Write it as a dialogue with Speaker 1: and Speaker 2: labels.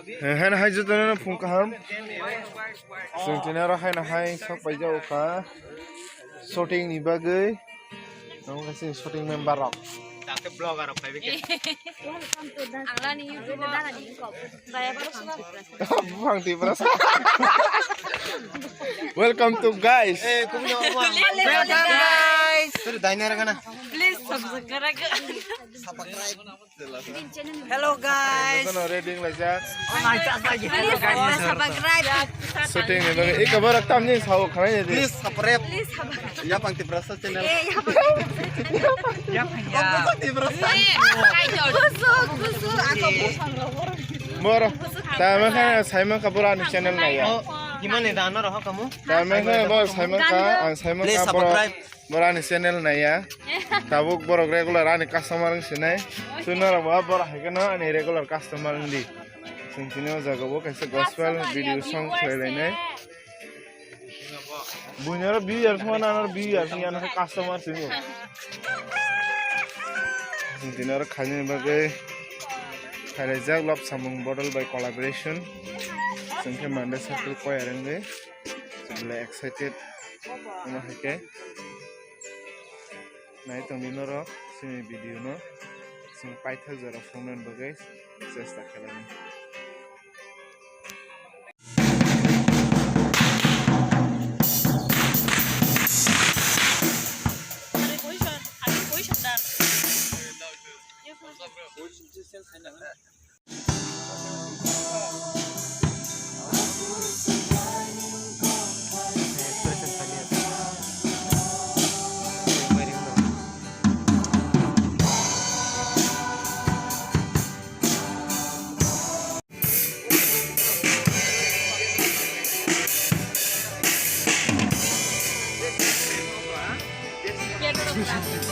Speaker 1: Hen hai jutana phung kaham. Sungtina hai na hai sok paijau ka. Shooting ni bagai. Namo kasi shooting member rok.
Speaker 2: Dati vlogger rok tayo bikin.
Speaker 3: Angla ni YouTube dana ni ko. Saya baru sudah.
Speaker 1: Bang tipras. Welcome to guys.
Speaker 2: Welcome guys. Sudah diner kana.
Speaker 3: Please subscribe.
Speaker 2: Hello guys.
Speaker 1: Kono reading lajak.
Speaker 2: Hello guys.
Speaker 3: Subscribe.
Speaker 1: Shooting ni bagai. Ik kabar tam ni sao khana jadi.
Speaker 2: Please subscribe.
Speaker 3: Please subscribe.
Speaker 2: Ya pang tipras channel.
Speaker 3: Ya
Speaker 2: Tipras.
Speaker 3: Kusuk aku pusang
Speaker 1: Moro. Tama khana Simon Kapura ni channel na ya.
Speaker 2: Gimana dana roh kamu?
Speaker 1: Tama khana bos Simon ka ang Simon
Speaker 2: Please
Speaker 1: Kapura.
Speaker 2: subscribe.
Speaker 1: Borani channel na ya. Tabuk borok regular ani customer sinai. Sunar wa borah hekana ani regular customer ndi. Singkino jagabo kaise gospel video song khelainai. Bunyara 20 years mana anar 20 years ni anar customer singo. Singkino ra khani bagai kharajak love samung bottle by collaboration. Singke mande circle ko arenge. Sibla excited. Ama heke. Nah itu minor sini video no, sing paithak jara phone bagai cesta khalani.
Speaker 3: Ya dulu.